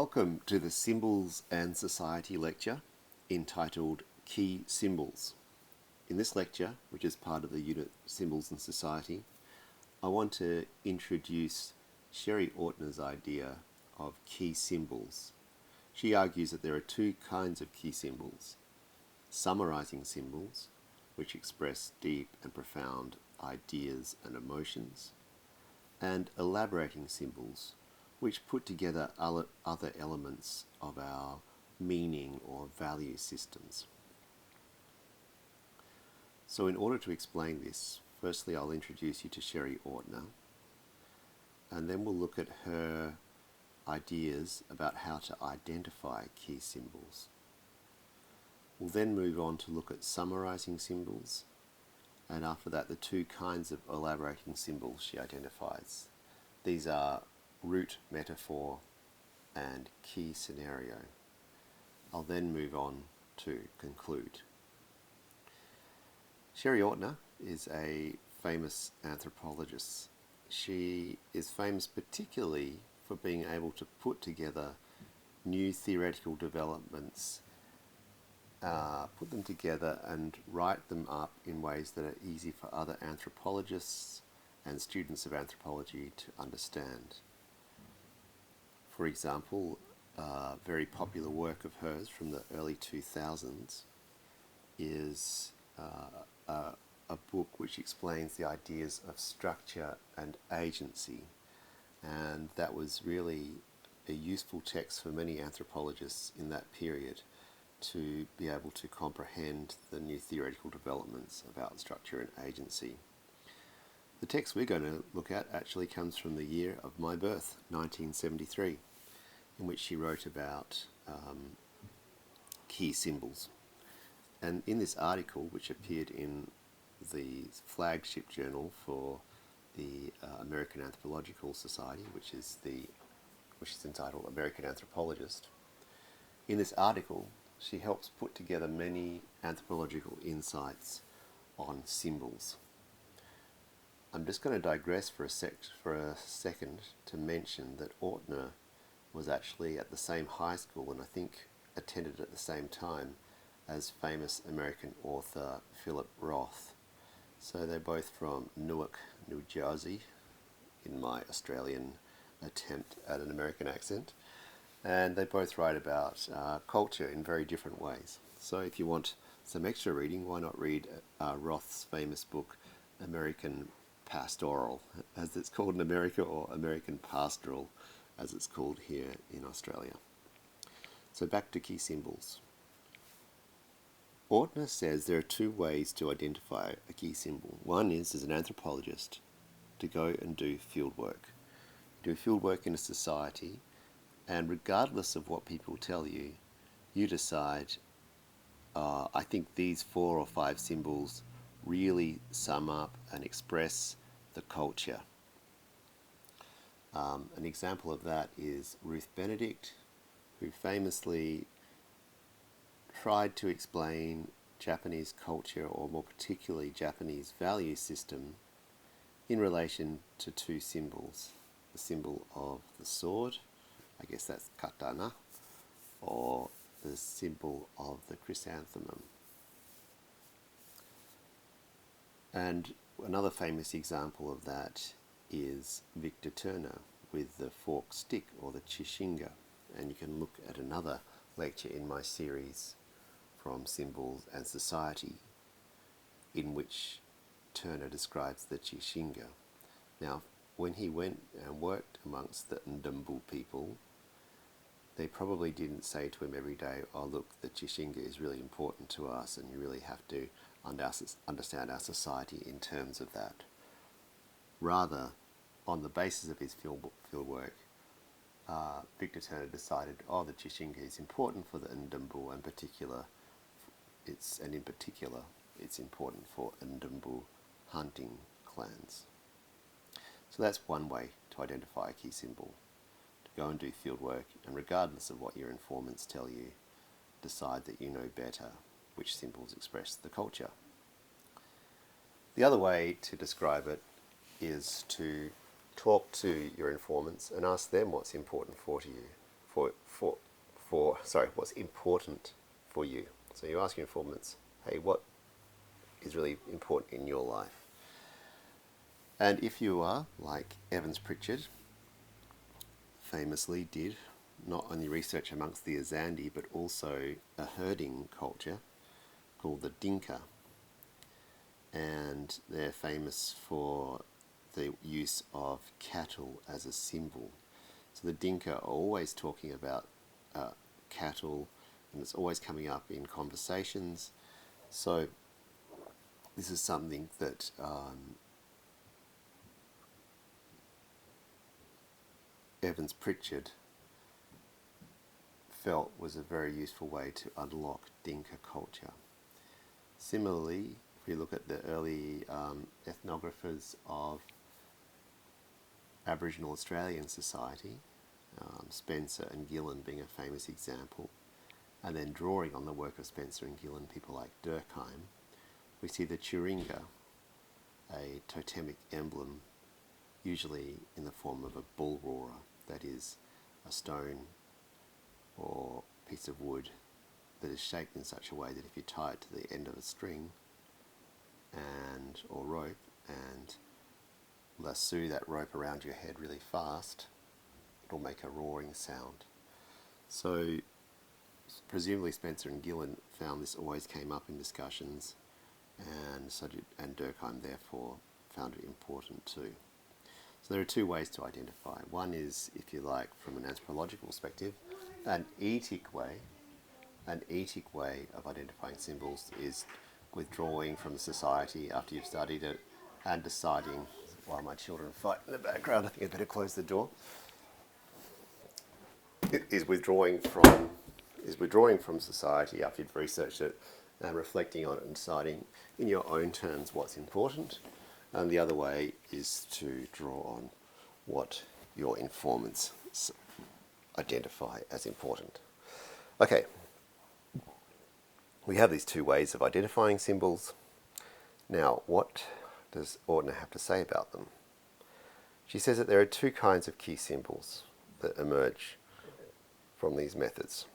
Welcome to the Symbols and Society lecture entitled Key Symbols. In this lecture, which is part of the unit Symbols and Society, I want to introduce Sherry Ortner's idea of key symbols. She argues that there are two kinds of key symbols: summarizing symbols, which express deep and profound ideas and emotions, and elaborating symbols, which put together other elements of our meaning or value systems. So in order to explain this, firstly I'll introduce you to Sherry Ortner, and then we'll look at her ideas about how to identify key symbols. We'll then move on to look at summarizing symbols, and after that the two kinds of elaborating symbols she identifies. These are root metaphor and key scenario. I'll then move on to conclude. Sherry Ortner is a famous anthropologist. She is famous particularly for being able to put together new theoretical developments, put them together and write them up in ways that are easy for other anthropologists and students of anthropology to understand. For example, a very popular work of hers from the early 2000s is a book which explains the ideas of structure and agency, and that was really a useful text for many anthropologists in that period to be able to comprehend the new theoretical developments about structure and agency. The text we're going to look at actually comes from the year of my birth, 1973, in which she wrote about key symbols. And in this article, which appeared in the flagship journal for the American Anthropological Society, which is entitled American Anthropologist, in this article she helps put together many anthropological insights on symbols. I'm just going to digress for a second to mention that Ortner was actually at the same high school, and I think attended at the same time as famous American author Philip Roth. So they're both from Newark, New Jersey, in my Australian attempt at an American accent, and they both write about culture in very different ways. So if you want some extra reading, why not read Roth's famous book American Pastoral, as it's called in America, or American Pastoral, as it's called here in Australia. So back to key symbols. Ortner says there are two ways to identify a key symbol. One is, as an anthropologist, to go and do field work. Do field work in a society, and regardless of what people tell you, you decide, I think these 4 or 5 symbols really sum up and express the culture. An example of that is Ruth Benedict, who famously tried to explain Japanese culture, or more particularly Japanese value system, in relation to two symbols. The symbol of the sword, I guess that's katana, or the symbol of the chrysanthemum. And another famous example of that is Victor Turner with the forked stick, or the chishinga. And you can look at another lecture in my series from Symbols and Society, in which Turner describes the chishinga. Now, when he went and worked amongst the Ndumbu people, they probably didn't say to him every day, oh look, the chishinga is really important to us and you really have to understand our society in terms of that. Rather, on the basis of his field work, Victor Turner decided, the chishinga is important for the Ndumbu, and in particular, it's important for Ndumbu hunting clans. So that's one way to identify a key symbol: to go and do field work, and regardless of what your informants tell you, decide that you know better which symbols express the culture. The other way to describe it is to talk to your informants and ask them what's important for what's important for you. So you ask your informants, hey, what is really important in your life? And if you are like Evans Pritchard famously did, not only research amongst the Azandi but also a herding culture called the Dinka, and they're famous for the use of cattle as a symbol. So the Dinka are always talking about cattle, and it's always coming up in conversations. So this is something that Evans Pritchard felt was a very useful way to unlock Dinka culture. Similarly, if we look at the early ethnographers of Aboriginal Australian society, Spencer and Gillen being a famous example, and then drawing on the work of Spencer and Gillen, people like Durkheim, we see the Turinga, a totemic emblem, usually in the form of a bull roarer, that is, a stone or piece of wood that is shaped in such a way that if you tie it to the end of a string or rope and lasso that rope around your head really fast, it'll make a roaring sound. So presumably Spencer and Gillen found this always came up in discussions, and Durkheim therefore found it important too. So there are two ways to identify. One is, if you like, from an anthropological perspective, an etic way of identifying symbols is withdrawing from the society after you've studied it and deciding, while my children fight in the background, I think I'd better close the door, is withdrawing from society after you've researched it and reflecting on it and deciding in your own terms what's important. And the other way is to draw on what your informants identify as important. Okay, we have these two ways of identifying symbols. Now, what does Ortner have to say about them? She says that there are two kinds of key symbols that emerge from these methods.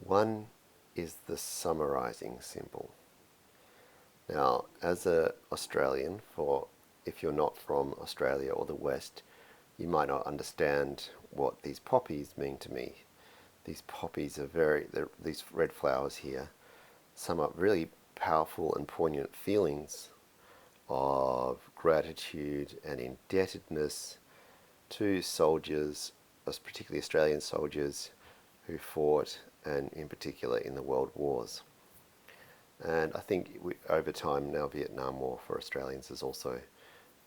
One is the summarizing symbol. Now, as an Australian, if you're not from Australia or the West, you might not understand what these poppies mean to me. These poppies are these red flowers here sum up really powerful and poignant feelings of gratitude and indebtedness to soldiers, particularly Australian soldiers, who fought, and in particular in the world wars. And I think over time now Vietnam War for Australians is also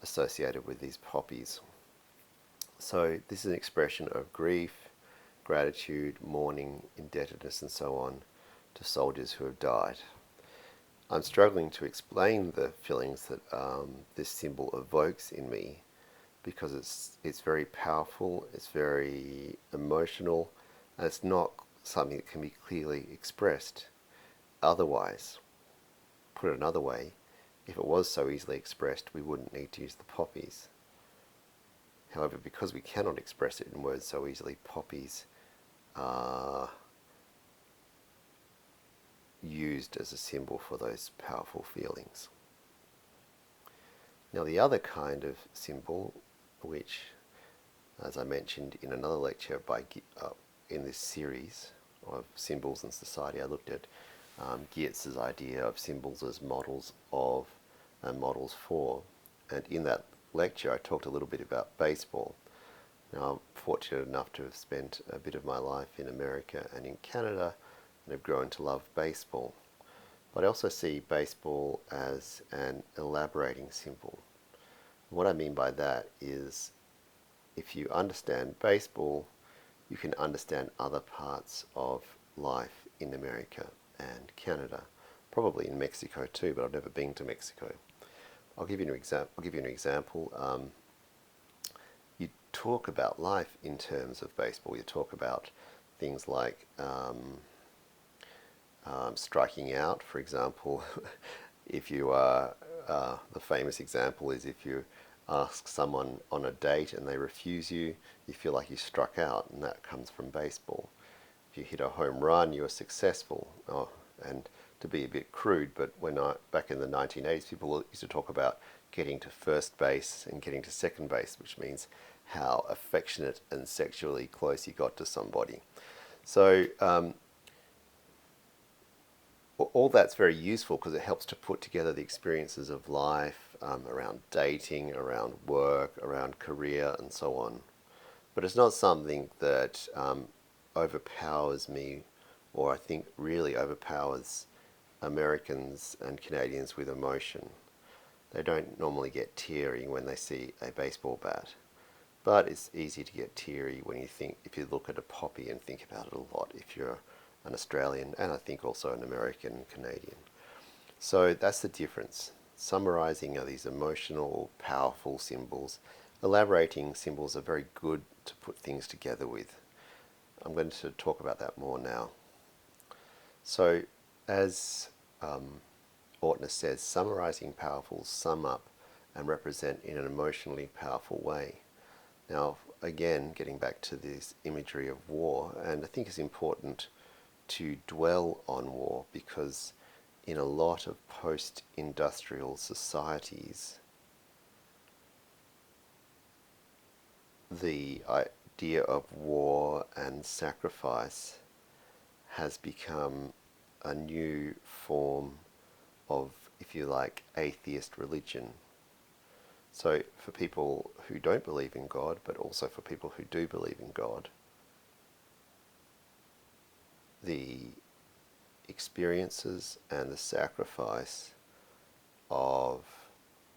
associated with these poppies. So this is an expression of grief, gratitude, mourning, indebtedness and so on to soldiers who have died. I'm struggling to explain the feelings that this symbol evokes in me, because it's very powerful, it's very emotional, and it's not something that can be clearly expressed otherwise. Put it another way, if it was so easily expressed, we wouldn't need to use the poppies. However, because we cannot express it in words so easily, poppies are used as a symbol for those powerful feelings. Now, the other kind of symbol, which, as I mentioned in another lecture in this series of symbols in society, I looked at Geertz's idea of symbols as models of and models for. And in that lecture, I talked a little bit about baseball. Now, I'm fortunate enough to have spent a bit of my life in America and in Canada, and have grown to love baseball. But I also see baseball as an elaborating symbol. What I mean by that is, if you understand baseball, you can understand other parts of life in America and Canada, probably in Mexico too, but I've never been to Mexico. I'll give you an example. You talk about life in terms of baseball. You talk about things like striking out, for example. If you are, the famous example is if you ask someone on a date and they refuse you, you feel like you struck out, and that comes from baseball. If you hit a home run, you're successful. Oh, and to be a bit crude, but back in the 1980s, people used to talk about getting to first base and getting to second base, which means how affectionate and sexually close you got to somebody. So all that's very useful because it helps to put together the experiences of life around dating, around work, around career, and so on. But it's not something that overpowers me, or I think really overpowers Americans and Canadians with emotion. They don't normally get teary when they see a baseball bat, but it's easy to get teary when if you look at a poppy and think about it a lot, if you're an Australian and I think also an American Canadian. So that's the difference. Summarizing are these emotional, powerful symbols. Elaborating symbols are very good to put things together with. I'm going to talk about that more now. So, as Ortner says, summarizing powerfuls sum up and represent in an emotionally powerful way. Now, again, getting back to this imagery of war, and I think it's important to dwell on war because in a lot of post-industrial societies, the idea of war and sacrifice has become a new form of, if you like, atheist religion. So for people who don't believe in God, but also for people who do believe in God, the experiences and the sacrifice of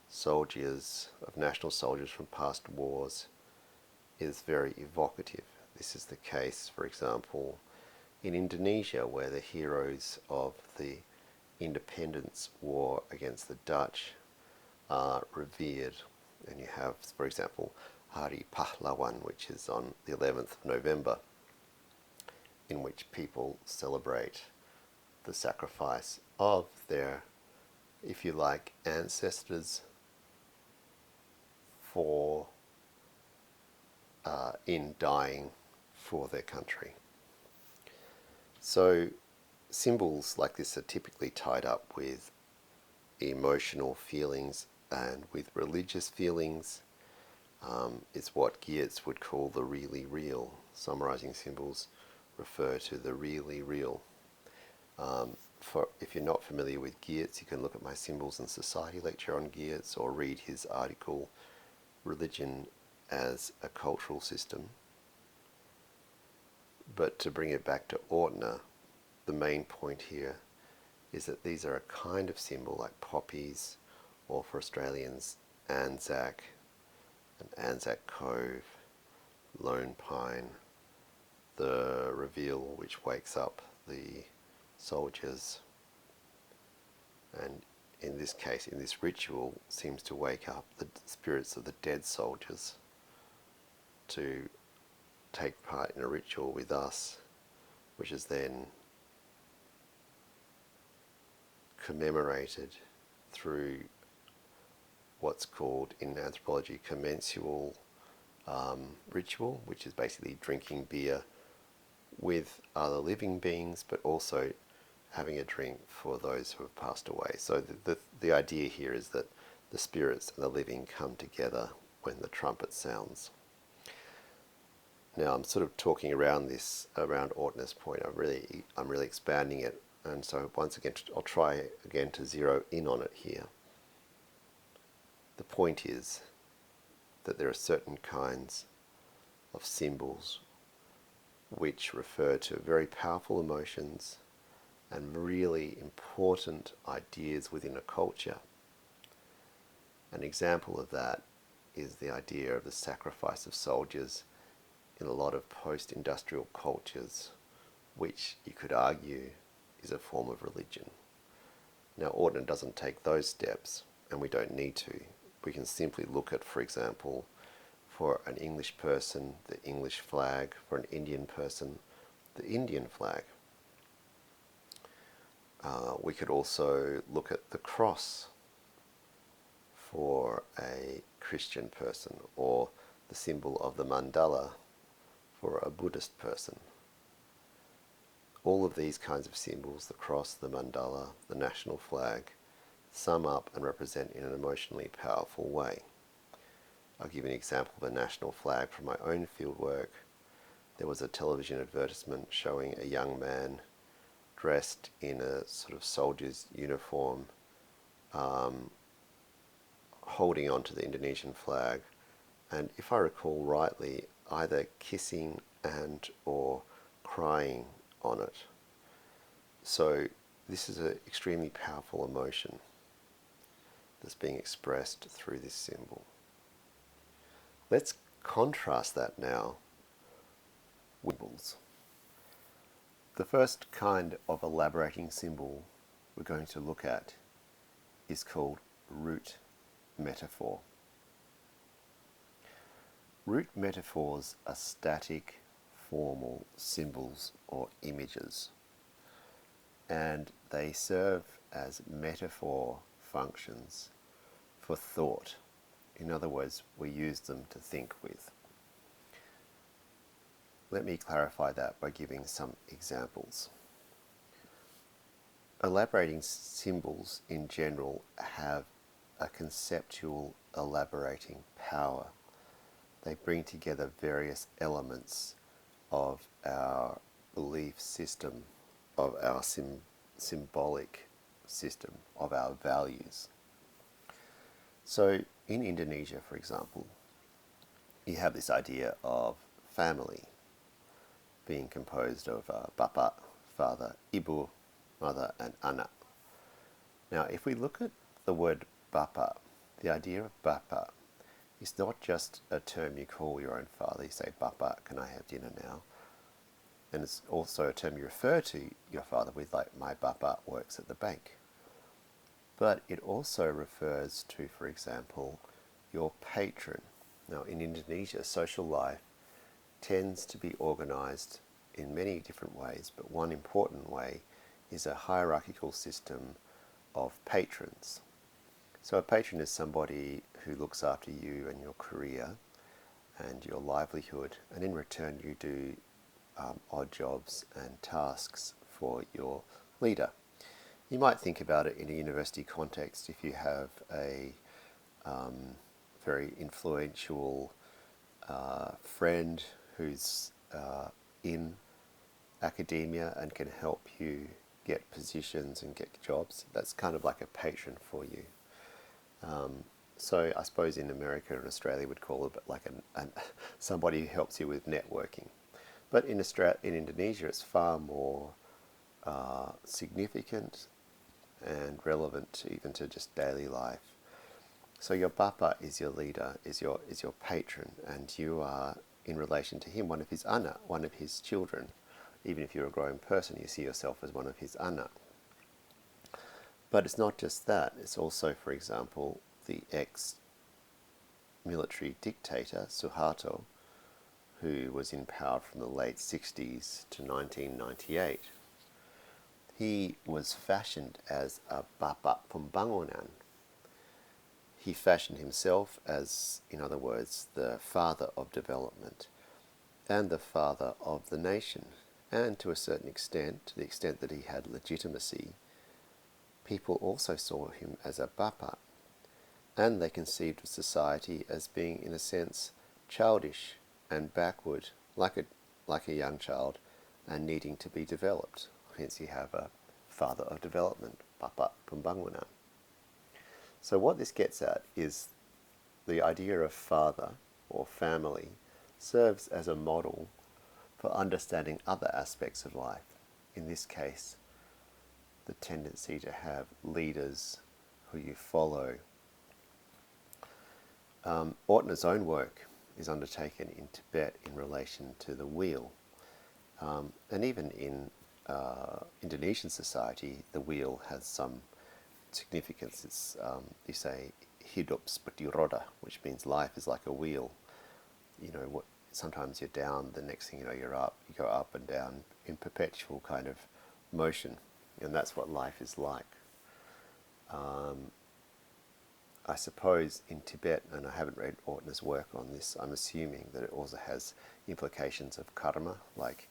soldiers, of national soldiers from past wars, is very evocative. This is the case, for example, in Indonesia, where the heroes of the independence war against the Dutch are revered. And you have, for example, Hari Pahlawan, which is on the 11th of November, in which people celebrate the sacrifice of their, if you like, ancestors for in dying for their country. So symbols like this are typically tied up with emotional feelings and with religious feelings. It's what Geertz would call the really real. Summarizing symbols refer to the really real. If you're not familiar with Geertz, you can look at my Symbols and Society lecture on Geertz or read his article, Religion as a Cultural System. But to bring it back to Ortner, the main point here is that these are a kind of symbol like poppies, or for Australians, Anzac, and Anzac Cove, Lone Pine, the reveal which wakes up the soldiers, and in this case, in this ritual, seems to wake up the spirits of the dead soldiers to take part in a ritual with us, which is then commemorated through what's called in anthropology commensual ritual, which is basically drinking beer with other living beings, but also having a drink for those who have passed away. So the idea here is that the spirits and the living come together when the trumpet sounds. Now I'm sort of talking around Ortner's point. I'm really expanding it, and so once again I'll try again to zero in on it here. The point is that there are certain kinds of symbols which refer to very powerful emotions and really important ideas within a culture. An example of that is the idea of the sacrifice of soldiers in a lot of post-industrial cultures, which you could argue is a form of religion. Now, Ortner doesn't take those steps, and we don't need to. We can simply look at, for example, for an English person, the English flag; for an Indian person, the Indian flag. We could also look at the cross for a Christian person, or the symbol of the mandala for a Buddhist person. All of these kinds of symbols, the cross, the mandala, the national flag, sum up and represent in an emotionally powerful way. I'll give you an example of a national flag from my own fieldwork. There was a television advertisement showing a young man dressed in a sort of soldier's uniform, holding onto the Indonesian flag, and if I recall rightly, either kissing and or crying on it. So this is an extremely powerful emotion that's being expressed through this symbol. Let's contrast that now with symbols. The first kind of elaborating symbol we're going to look at is called root metaphor. Root metaphors are static, formal symbols or images, and they serve as metaphor functions for thought. In other words, we use them to think with. Let me clarify that by giving some examples. Elaborating symbols in general have a conceptual elaborating power. They bring together various elements of our belief system, of our symbolic system, of our values. So in Indonesia, for example, you have this idea of family being composed of bapa, father, ibu, mother, and anak. Now, if we look at the word bapa, the idea of bapa is not just a term you call your own father. You say, bapa, can I have dinner now? And it's also a term you refer to your father with, like, my bapa works at the bank. But it also refers to, for example, your patron. Now, in Indonesia, social life tends to be organized in many different ways, but one important way is a hierarchical system of patrons. So a patron is somebody who looks after you and your career and your livelihood, and in return you do odd jobs and tasks for your leader. You might think about it in a university context. If you have a very influential friend who's in academia and can help you get positions and get jobs, that's kind of like a patron for you. So I suppose in America and Australia would call it like somebody who helps you with networking. But in Indonesia, it's far more significant and relevant even to just daily life. So your bapa is your leader, is your patron, and you are in relation to him, one of his anak, one of his children. Even if you're a grown person, you see yourself as one of his anak. But it's not just that. It's also, for example, the ex-military dictator, Suharto, who was in power from the late 60s to 1998. He was fashioned as a bapa pembangunan. He fashioned himself as, in other words, the father of development and the father of the nation. And to a certain extent, to the extent that he had legitimacy, people also saw him as a bapa, and they conceived of society as being, in a sense, childish and backward, like a young child, and needing to be developed. Hence you have a father of development, bapa pembangunan. So what this gets at is the idea of father or family serves as a model for understanding other aspects of life. In this case, the tendency to have leaders who you follow. Ortner's own work is undertaken in Tibet in relation to the wheel. And even in Indonesian society, the wheel has some significance. It's, you say, hidup seperti roda, which means life is like a wheel. You know, sometimes you're down, the next thing you know you're up. You go up and down in perpetual kind of motion, and that's what life is like. I suppose in Tibet, and I haven't read Ortner's work on this, I'm assuming that it also has implications of karma, like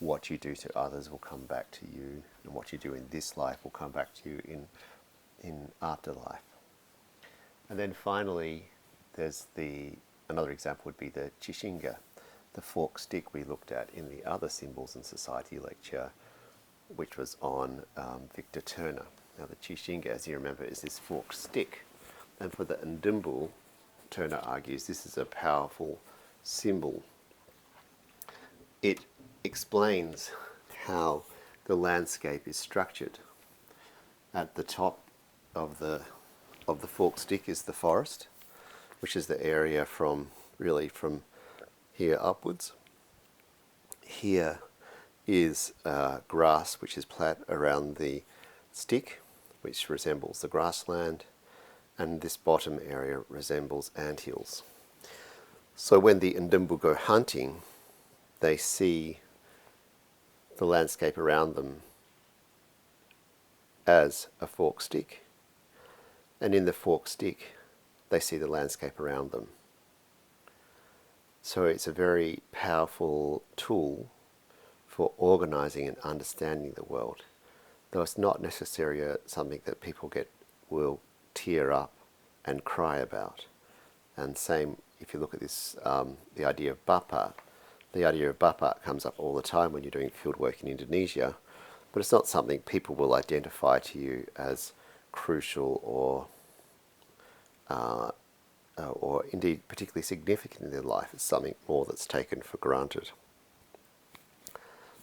what you do to others will come back to you, and what you do in this life will come back to you in afterlife. And then finally, there's another example would be the Chishinga, the forked stick we looked at in the other symbols and society lecture, which was on Victor Turner. Now the Chishinga, as you remember, is this forked stick. And for the Ndimbu, Turner argues this is a powerful symbol. It explains how the landscape is structured. At the top of the forked stick is the forest, which is the area from here upwards. Here is grass which is plat around the stick, which resembles the grassland, and this bottom area resembles anthills. So when the Ndimbu go hunting, they see the landscape around them as a forked stick, and in the forked stick they see the landscape around them. So it's a very powerful tool for organizing and understanding the world, though it's not necessarily something that people will tear up and cry about. And same if you look at this, the idea of bapa. The idea of bapa comes up all the time when you're doing field work in Indonesia, but it's not something people will identify to you as crucial or indeed particularly significant in their life. It's something more that's taken for granted.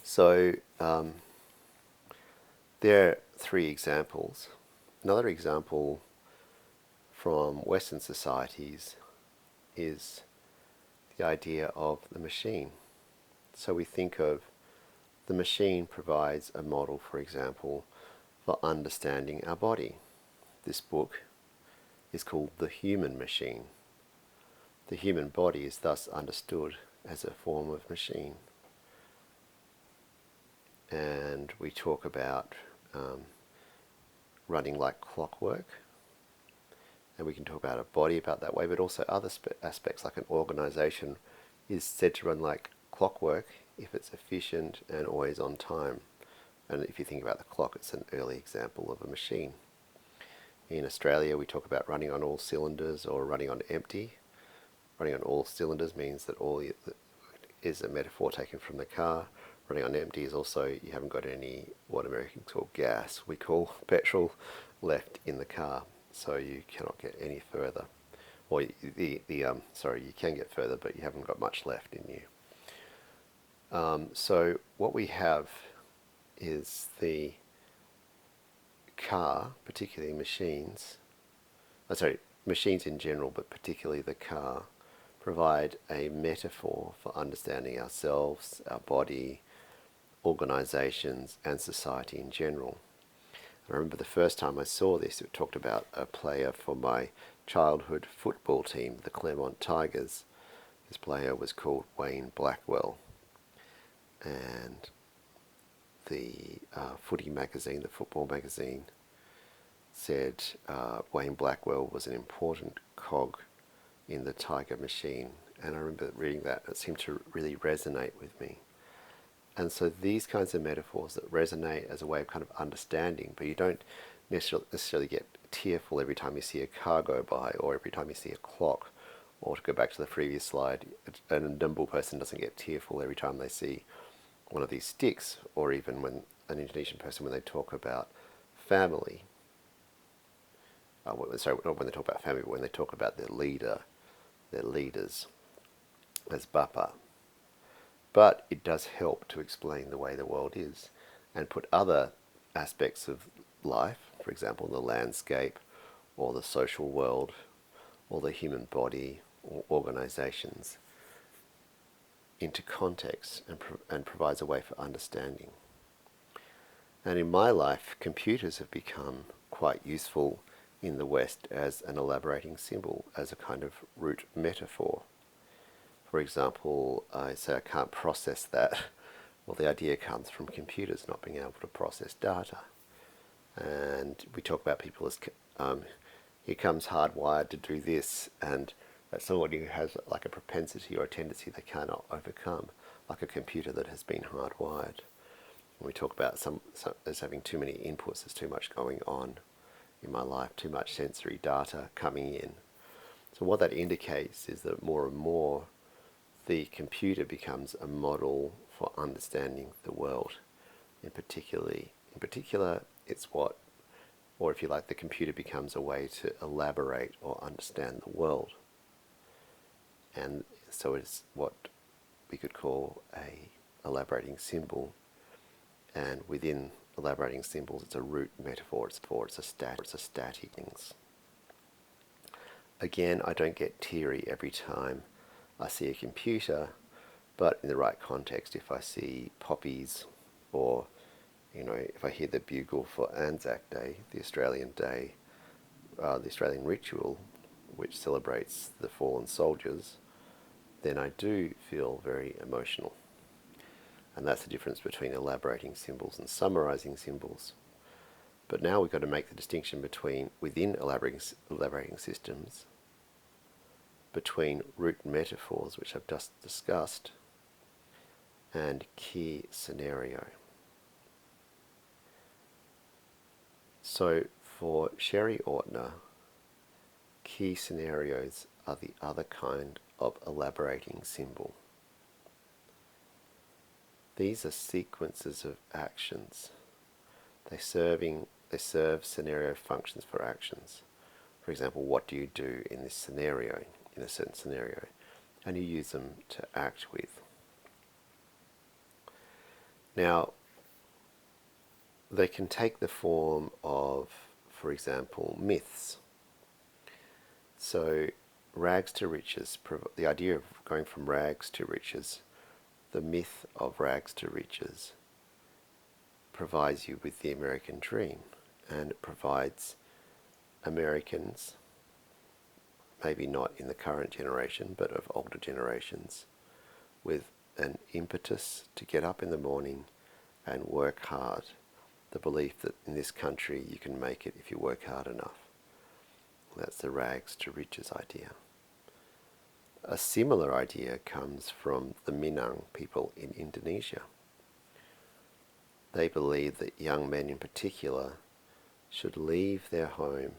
So there are three examples. Another example from Western societies is the idea of the machine. So we think of the machine provides a model, for example, for understanding our body. This book is called The Human Machine. The human body is thus understood as a form of machine. And we talk about running like clockwork, and we can talk about a body about that way, but also other aspects like an organization is said to run like clockwork if it's efficient and always on time. And if you think about the clock, it's an early example of a machine. In Australia, we talk about running on all cylinders or running on empty. Running on all cylinders means that is a metaphor taken from the car. Running on empty is also you haven't got any what Americans call gas, we call petrol, left in the car, so you cannot get any further. Or you can get further, but you haven't got much left in you. So what we have is the car, particularly machines in general, but particularly the car, provide a metaphor for understanding ourselves, our body, organizations, and society in general. I remember the first time I saw this, it talked about a player for my childhood football team, the Claremont Tigers. This player was called Wayne Blackwell, and the footy magazine, the football magazine, said Wayne Blackwell was an important cog in the Tiger machine. And I remember reading that. It seemed to really resonate with me. And so these kinds of metaphors that resonate as a way of kind of understanding, but you don't necessarily get tearful every time you see a car go by or every time you see a clock. Or to go back to the previous slide, an Ndimbu person doesn't get tearful every time they see one of these sticks, or even when an Indonesian person, when they talk about family, not when they talk about family, but when they talk about their leaders as Bapa. But it does help to explain the way the world is and put other aspects of life, for example, the landscape or the social world or the human body or organizations, into context and provides a way for understanding. And in my life, computers have become quite useful in the West as an elaborating symbol, as a kind of root metaphor. For example, I say I can't process that. Well, the idea comes from computers not being able to process data. And we talk about people as he comes hardwired to do this, and that's somebody who has like a propensity or a tendency they cannot overcome, like a computer that has been hardwired. When we talk about some as having too many inputs, there's too much going on in my life, too much sensory data coming in. So what that indicates is that more and more the computer becomes a model for understanding the world. In particular, it's what, or if you like, the computer becomes a way to elaborate or understand the world. And so it's what we could call a elaborating symbol. And within elaborating symbols, it's a root metaphor. It's a static things. Again, I don't get teary every time I see a computer, but in the right context, if I see poppies, or if I hear the bugle for Anzac Day, the Australian day, the Australian ritual, which celebrates the fallen soldiers, then I do feel very emotional. And that's the difference between elaborating symbols and summarizing symbols. But now we've got to make the distinction within elaborating systems, between root metaphors, which I've just discussed, and key scenario. So for Sherry Ortner, key scenarios are the other kind of elaborating symbol. These are sequences of actions. They serve scenario functions for actions. For example, what do you do in this scenario, in a certain scenario? And you use them to act with. Now, they can take the form of, for example, myths. So, rags to riches, the idea of going from rags to riches, the myth of rags to riches, provides you with the American dream, and it provides Americans, maybe not in the current generation, but of older generations, with an impetus to get up in the morning and work hard. The belief that in this country you can make it if you work hard enough. That's the rags to riches idea. A similar idea comes from the Minang people in Indonesia. They believe that young men in particular should leave their home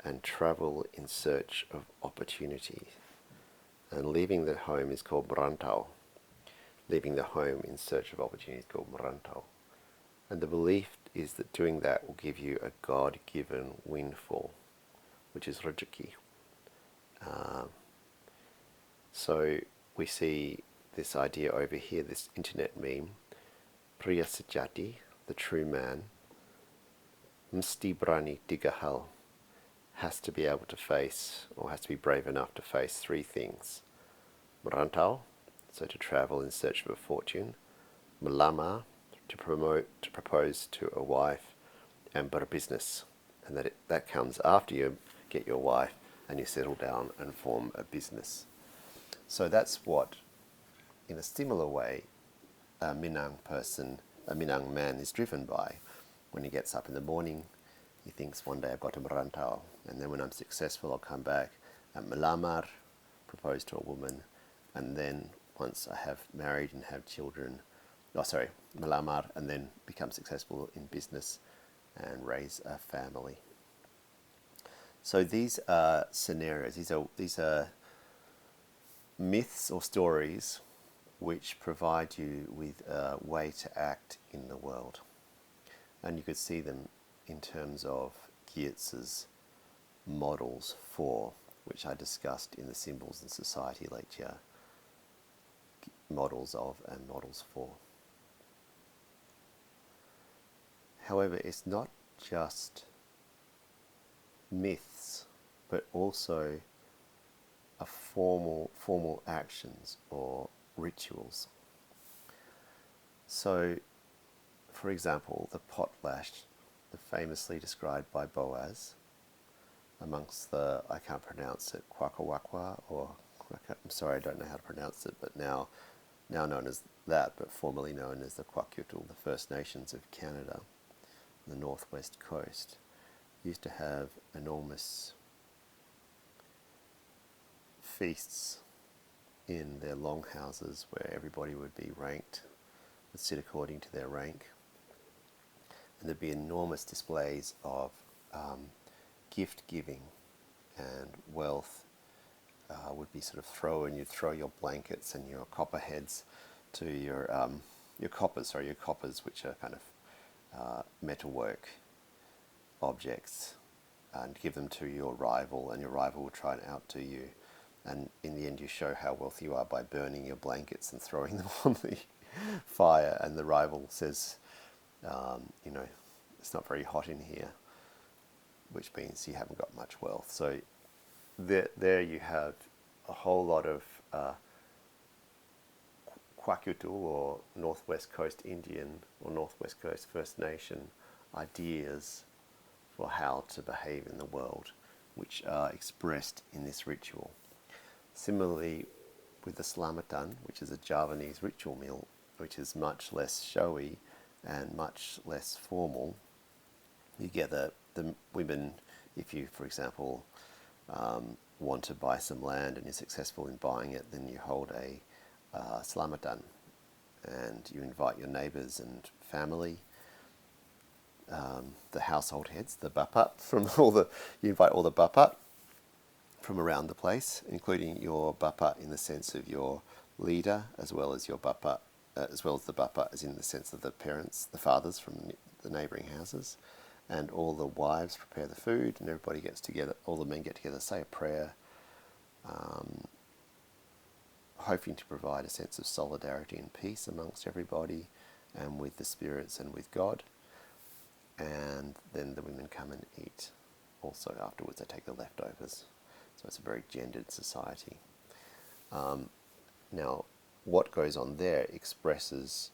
and travel in search of opportunity. And leaving the home is called merantau. Leaving the home in search of opportunity is called merantau. And the belief is that doing that will give you a God-given windfall, which is rejeki. So we see this idea over here, this internet meme, Priya sejati, the true man, mesti berani tiga hal, has to be able to face, or has to be brave enough to face three things. Merantau, so to travel in search of a fortune. Melamar, to propose to a wife. And berbusiness, and that comes after you get your wife and you settle down and form a business. So that's what, in a similar way, a Minang man is driven by. When he gets up in the morning, he thinks, one day I've got to merantau, and then when I'm successful I'll come back and melamar, propose to a woman, and then once I have married and have children, melamar, and then become successful in business and raise a family. So these are scenarios, these are myths or stories which provide you with a way to act in the world. And you could see them in terms of Geertz's models for, which I discussed in the Symbols in Society lecture, models of and models for. However, it's not just myths, but also a formal actions or rituals. So, for example, the potlatch, famously described by Boaz, amongst the, I can't pronounce it, Kwakawakwa, or I'm sorry, I don't know how to pronounce it, but now known as that, but formerly known as the Kwakiutl, the First Nations of Canada, the northwest coast. used to have enormous feasts in their longhouses where everybody would be ranked, would sit according to their rank. And there'd be enormous displays of gift giving, and wealth would be sort of you'd throw your blankets and your copperheads to your coppers, which are kind of metalwork objects, and give them to your rival, and your rival will try and outdo you. And in the end, you show how wealthy you are by burning your blankets and throwing them on the fire. And the rival says, it's not very hot in here, which means you haven't got much wealth. So there you have a whole lot of Kwakiutl, or Northwest Coast Indian or Northwest Coast First Nation ideas for how to behave in the world, which are expressed in this ritual. Similarly, with the Selamatan, which is a Javanese ritual meal, which is much less showy and much less formal, you get the women, if you, for example, want to buy some land and you're successful in buying it, then you hold a Selamatan, and you invite your neighbours and family, the household heads, the bapat, you invite all the bapat from around the place, including your bapat in the sense of your leader, as well as your bapat, as well as the bapat as in the sense of the parents, the fathers from the neighbouring houses, and all the wives prepare the food, and everybody gets together, all the men get together, say a prayer, hoping to provide a sense of solidarity and peace amongst everybody, and with the spirits and with God. And then the women come and eat. Also afterwards they take the leftovers. So it's a very gendered society. Now, what goes on there expresses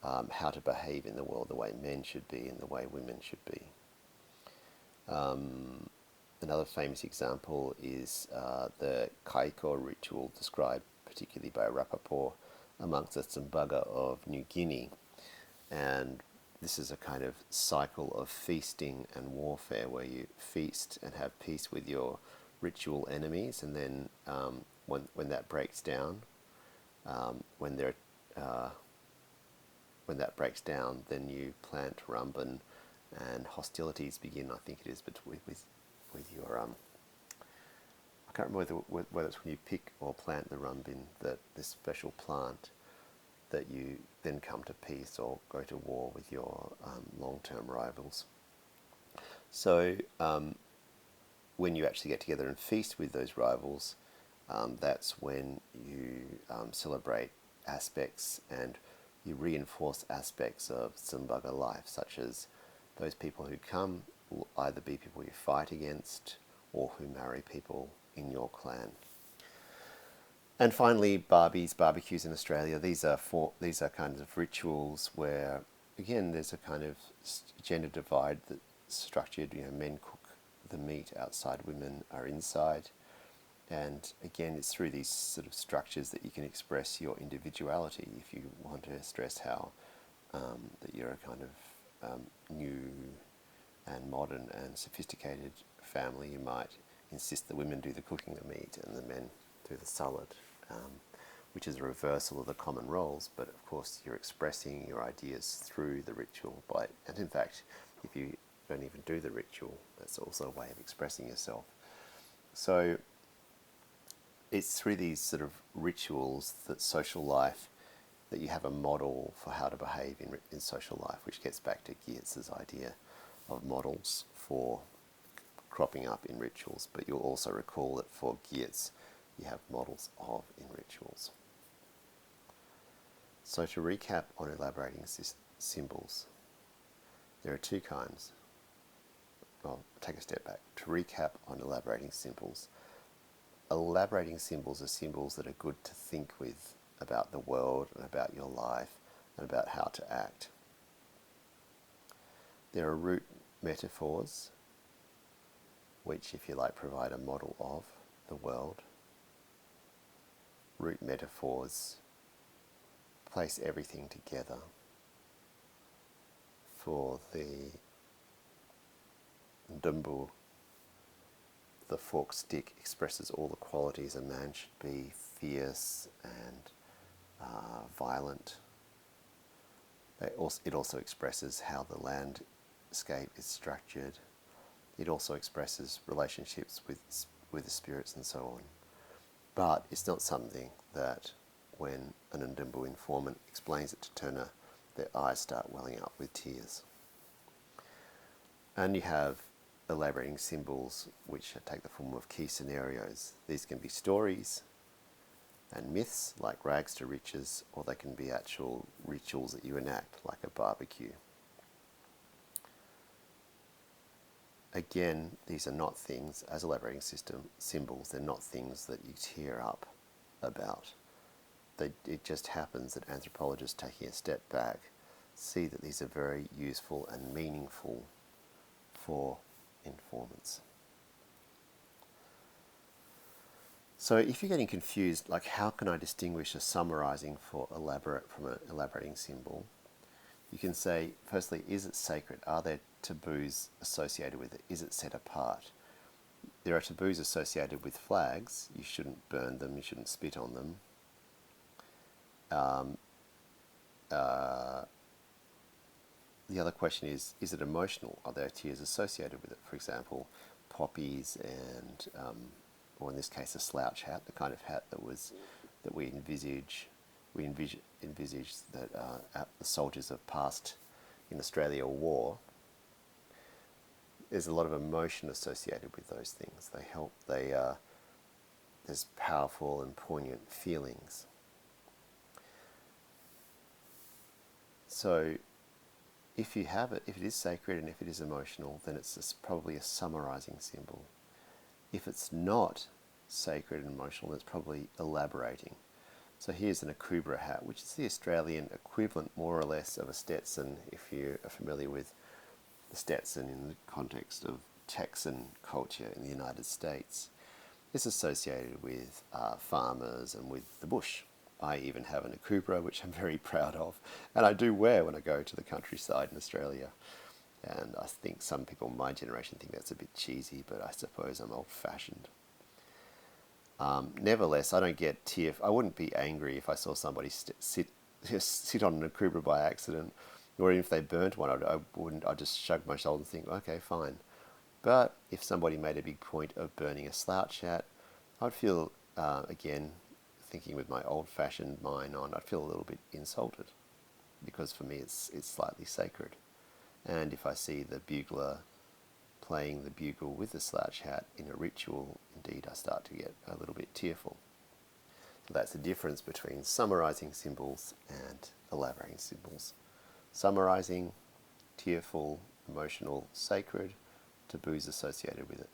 how to behave in the world, the way men should be and the way women should be. Another famous example is the Kaiko ritual, described particularly by Rapaport amongst the Tsimbaga of New Guinea. And this is a kind of cycle of feasting and warfare, where you feast and have peace with your ritual enemies, and then when that breaks down, when that breaks down, then you plant rumban, and hostilities begin. I think it is with your I can't remember whether it's when you pick or plant the rumbin, this special plant, that you then come to peace or go to war with your long-term rivals. So when you actually get together and feast with those rivals, that's when you celebrate aspects and you reinforce aspects of Tsimbaga life, such as those people who come will either be people you fight against or who marry people in your clan. And finally, barbecues in Australia. These are kinds of rituals where, again, there's a kind of gender divide that's structured. Men cook the meat outside, women are inside. And again, it's through these sort of structures that you can express your individuality. If you want to stress how that you're a kind of new and modern and sophisticated family, you might insist the women do the cooking of meat and the men do the salad, which is a reversal of the common roles, but of course you're expressing your ideas through the ritual. And in fact, if you don't even do the ritual, that's also a way of expressing yourself. So it's through these sort of rituals that social life, that you have a model for how to behave in social life, which gets back to Geertz's idea of models for cropping up in rituals. But you'll also recall that for Geertz, you have models of in rituals. So to recap on elaborating symbols, there are two kinds. Well, take a step back. To recap on elaborating symbols, elaborating symbols are symbols that are good to think with about the world and about your life and about how to act. There are root metaphors, which, if you like, provide a model of the world. Root metaphors place everything together for the Ndumbu, the forked stick, expresses all the qualities a man should be: fierce and violent. It also expresses how the landscape is structured. It also expresses relationships with the spirits and so on. But it's not something that when an Ndumbu informant explains it to Turner, their eyes start welling up with tears. And you have elaborating symbols which take the form of key scenarios. These can be stories and myths like rags to riches, or they can be actual rituals that you enact like a barbecue. Again, these are not things, as elaborating symbols, they're not things that you tear up about. It just happens that anthropologists taking a step back see that these are very useful and meaningful for informants. So if you're getting confused, like how can I distinguish a summarizing from an elaborating symbol? You can say, firstly, is it sacred? Are there taboos associated with it? Is it set apart? There are taboos associated with flags. You shouldn't burn them, you shouldn't spit on them. The other question is it emotional? Are there tears associated with it? For example, poppies and, or in this case, a slouch hat, the kind of hat that we envisage that the soldiers of past in Australia war. There's a lot of emotion associated with those things. There's powerful and poignant feelings. So if you have it, if it is sacred and if it is emotional, then it's probably a summarizing symbol. If it's not sacred and emotional, then it's probably elaborating. So here's an Akubra hat, which is the Australian equivalent, more or less, of a Stetson, if you are familiar with the Stetson in the context of Texan culture in the United States. It's associated with farmers and with the bush. I even have an Akubra, which I'm very proud of, and I do wear when I go to the countryside in Australia. And I think some people in my generation think that's a bit cheesy, but I suppose I'm old-fashioned. Nevertheless, I don't get I wouldn't be angry if I saw somebody sit on an Akubra by accident, or even if they burnt one. I'd just shrug my shoulders and think, okay, fine. But if somebody made a big point of burning a slouch hat, I'd feel, again, thinking with my old-fashioned mind on, I'd feel a little bit insulted, because for me it's slightly sacred. And if I see the bugler playing the bugle with the slouch hat in a ritual, indeed I start to get a little bit tearful. So that's the difference between summarizing symbols and elaborating symbols. Summarizing, tearful, emotional, sacred, taboos associated with it.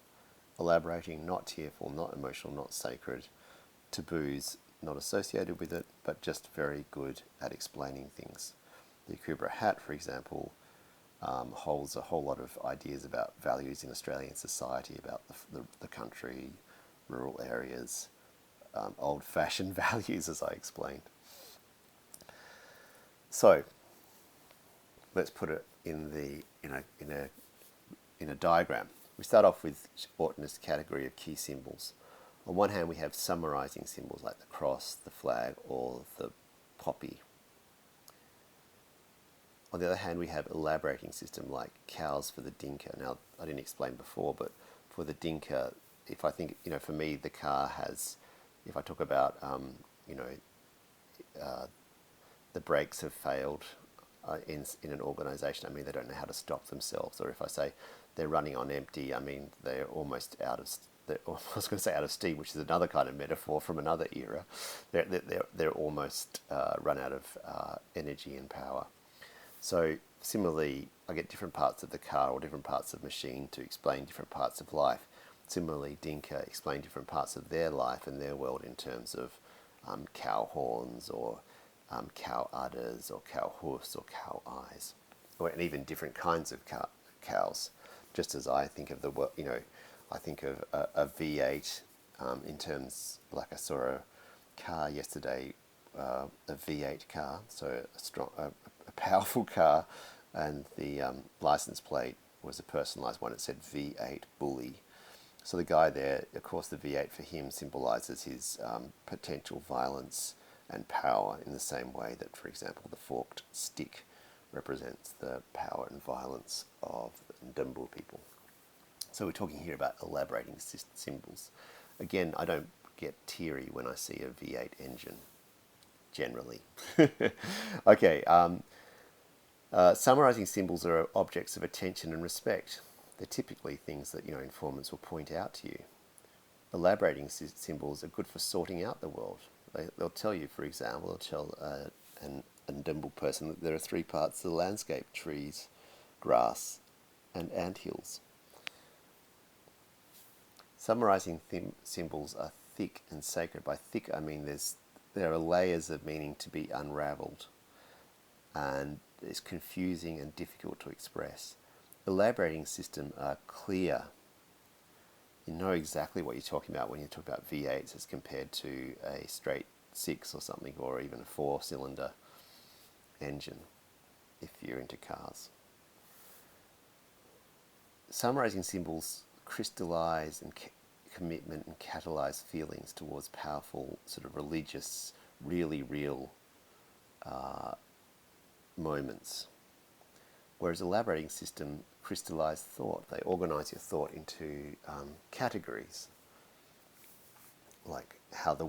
Elaborating, not tearful, not emotional, not sacred, taboos not associated with it, but just very good at explaining things. The Akubra hat, for example, holds a whole lot of ideas about values in Australian society, about the country, rural areas, old-fashioned values, as I explained. So let's put it in a diagram. We start off with Ortner's category of key symbols. On one hand, we have summarizing symbols like the cross, the flag, or the poppy. On the other hand, we have elaborating system like cows for the Dinka. Now, I didn't explain before, but for the Dinka, if I think, for me, the car has, if I talk about, the brakes have failed in an organisation, I mean, they don't know how to stop themselves. Or if I say they're running on empty, I mean, they're almost out of, I was going to say out of steam, which is another kind of metaphor from another era. They're almost run out of energy and power. So similarly, I get different parts of the car or different parts of machine to explain different parts of life. Similarly, Dinka explain different parts of their life and their world in terms of cow horns or cow udders or cow hoofs or cow eyes, and even different kinds of cows. Just as I think of I think of a V8 in terms, like I saw a car yesterday, a V8 car, so a powerful car, and the license plate was a personalised one. It said V8 bully. So the guy there, of course, the V8 for him symbolises his potential violence and power in the same way that, for example, the forked stick represents the power and violence of the Ndembu people. So we're talking here about elaborating symbols. Again, I don't get teary when I see a V8 engine, generally. Okay, summarising symbols are objects of attention and respect. They're typically things that informants will point out to you. Elaborating symbols are good for sorting out the world. They'll tell you, for example, they'll tell an Ndembu person that there are 3 parts of the landscape: trees, grass, and anthills. Summarising symbols are thick and sacred. By thick, I mean there are layers of meaning to be unravelled, and it's confusing and difficult to express. Elaborating systems are clear. You know exactly what you're talking about when you talk about V8s as compared to a straight 6 or something, or even a 4-cylinder engine if you're into cars. Summarising symbols crystallize and commitment and catalyze feelings towards powerful, sort of religious, really real moments. Whereas elaborating system crystallize thought. They organize your thought into categories, like how the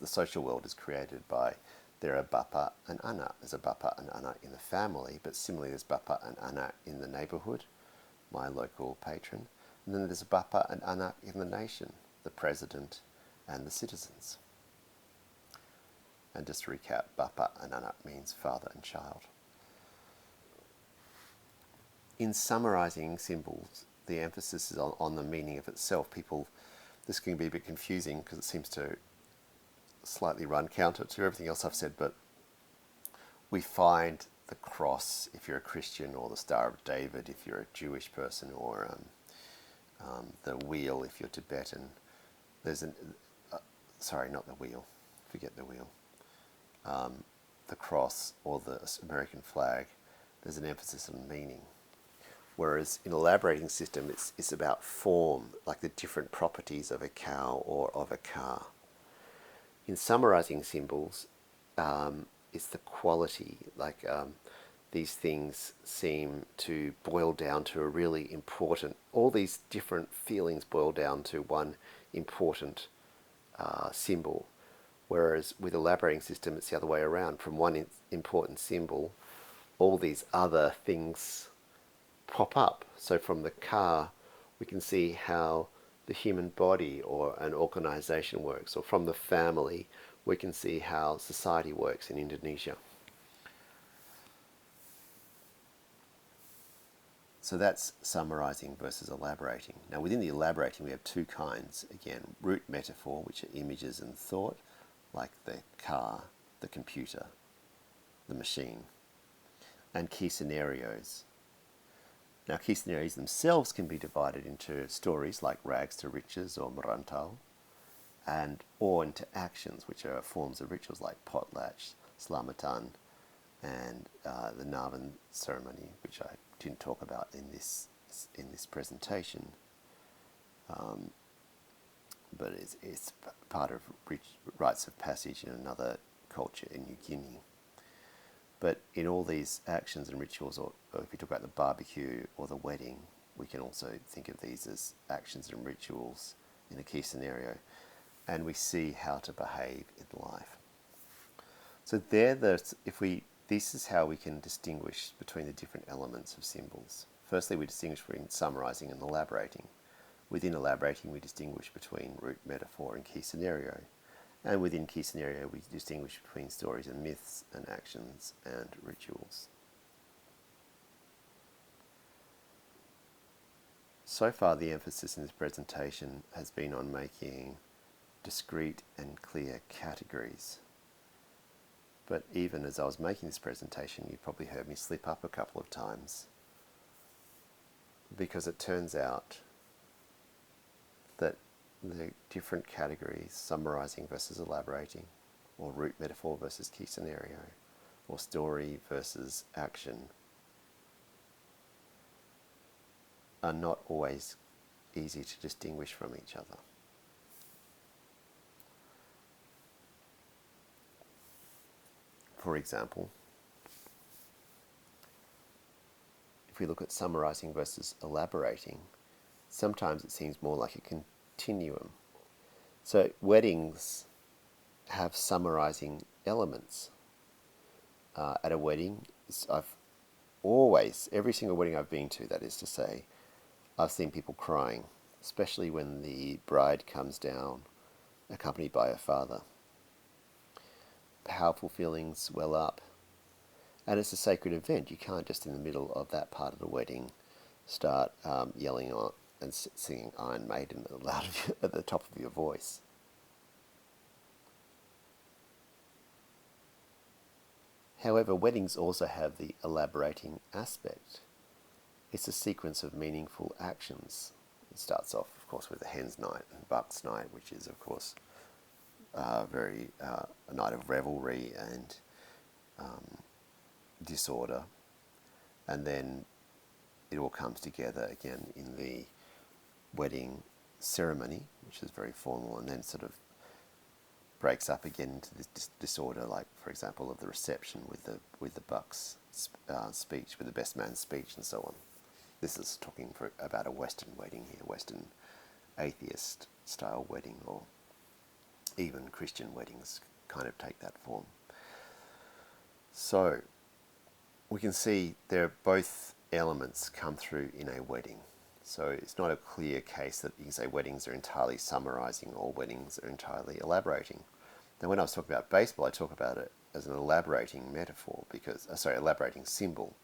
social world is created by, there are bapa and anak. There's a bapa and anak in the family, but similarly there's bapa and anak in the neighbourhood, my local patron. And then there's a bapa and anak in the nation, the president and the citizens. And just to recap, bapa and anak means father and child. In summarising symbols, the emphasis is on the meaning of itself. This can be a bit confusing because it seems to slightly run counter to everything else I've said, but we find the cross if you're a Christian, or the Star of David if you're a Jewish person, or the wheel if you're Tibetan. Sorry, not the wheel. Forget the wheel. The cross or the American flag, there's an emphasis on meaning. Whereas in elaborating system, it's about form, like the different properties of a cow or of a car. In summarising symbols, it's the quality, like these things seem to boil down to a really important, all these different feelings boil down to one important symbol. Whereas with elaborating system, it's the other way around. From one important symbol, all these other things pop up. So from the car, we can see how the human body or an organization works, or from the family, we can see how society works in Indonesia. So that's summarizing versus elaborating. Now within the elaborating, we have 2 kinds. Again, root metaphor, which are images and thought, like the car, the computer, the machine, and key scenarios. Now, key scenarios themselves can be divided into stories like Rags to Riches or Merantau, or into actions, which are forms of rituals like potlatch, selamatan, and the Navan ceremony, which I didn't talk about in this presentation, but it's part of rites of passage in another culture in New Guinea. But in all these actions and rituals, or if we talk about the barbecue or the wedding, we can also think of these as actions and rituals in a key scenario, and we see how to behave in life. So this is how we can distinguish between the different elements of symbols. Firstly, we distinguish between summarizing and elaborating. Within elaborating, we distinguish between root metaphor and key scenario. And within key scenario, we distinguish between stories and myths and actions and rituals. So far, the emphasis in this presentation has been on making discrete and clear categories. But even as I was making this presentation, you probably heard me slip up a couple of times, because it turns out that the different categories, summarizing versus elaborating, or root metaphor versus key scenario, or story versus action, are not always easy to distinguish from each other. For example, if we look at summarizing versus elaborating, sometimes it seems more like a continuum. So weddings have summarizing elements. At a wedding, I've always, every single wedding I've been to, that is to say, I've seen people crying, especially when the bride comes down accompanied by her father. Powerful feelings well up. And it's a sacred event. You can't just in the middle of that part of the wedding start yelling on and singing Iron Maiden at the top of your voice. However, weddings also have the elaborating aspect. It's a sequence of meaningful actions. It starts off, of course, with a hen's night and buck's night, which is, of course, a night of revelry and disorder. And then it all comes together again in the wedding ceremony, which is very formal, and then sort of breaks up again into this disorder, like, for example, of the reception with the buck's speech, with the best man's speech, and so on. This is talking about a Western wedding here, Western atheist style wedding, or even Christian weddings kind of take that form. So we can see there both elements come through in a wedding. So it's not a clear case that you can say weddings are entirely summarizing or weddings are entirely elaborating. Now, when I was talking about baseball, I talk about it as an elaborating metaphor elaborating symbol.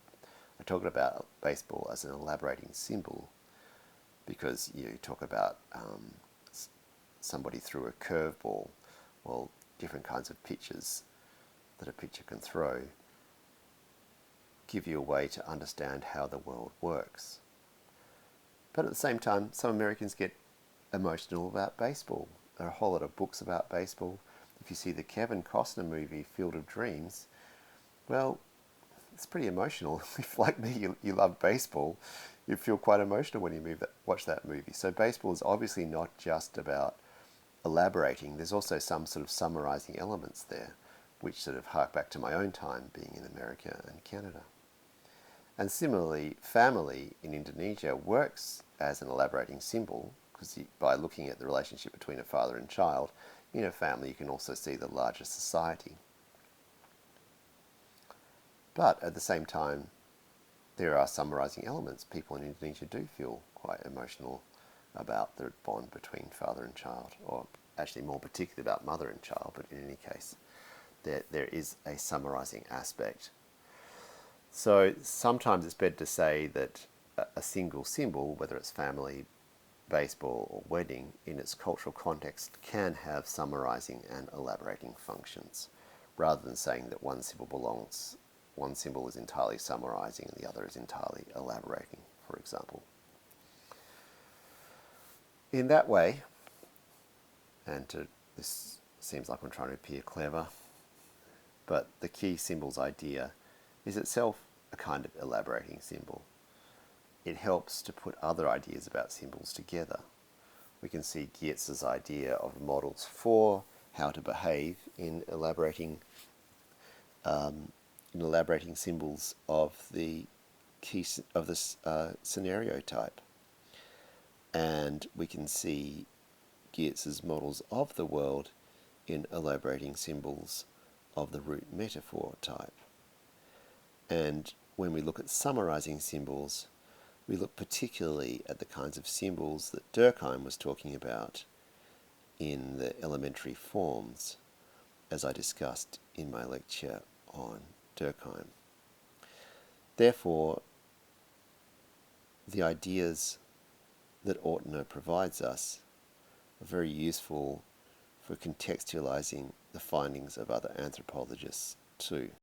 I talk about baseball as an elaborating symbol because you talk about somebody threw a curveball. Well, different kinds of pitches that a pitcher can throw give you a way to understand how the world works. But at the same time, some Americans get emotional about baseball. There are a whole lot of books about baseball. If you see the Kevin Costner movie, Field of Dreams, well, it's pretty emotional. If, like me, you love baseball, you feel quite emotional when you watch that movie. So baseball is obviously not just about elaborating. There's also some sort of summarizing elements there, which sort of hark back to my own time being in America and Canada. And similarly, family in Indonesia works as an elaborating symbol, because by looking at the relationship between a father and child, in a family you can also see the larger society. But at the same time, there are summarizing elements. People in Indonesia do feel quite emotional about the bond between father and child, or actually more particularly about mother and child, but in any case, there is a summarizing aspect. So sometimes it's better to say that a single symbol, whether it's family, baseball, or wedding, in its cultural context can have summarizing and elaborating functions, rather than saying that one symbol is entirely summarizing and the other is entirely elaborating, for example. In that way, this seems like I'm trying to appear clever, but the key symbol's idea is itself a kind of elaborating symbol. It helps to put other ideas about symbols together. We can see Geertz's idea of models for how to behave in elaborating symbols of the scenario type, and we can see Geertz's models of the world in elaborating symbols of the root metaphor type. And when we look at summarizing symbols, we look particularly at the kinds of symbols that Durkheim was talking about in the elementary forms, as I discussed in my lecture on Durkheim. Therefore, the ideas that Ortner provides us are very useful for contextualizing the findings of other anthropologists too.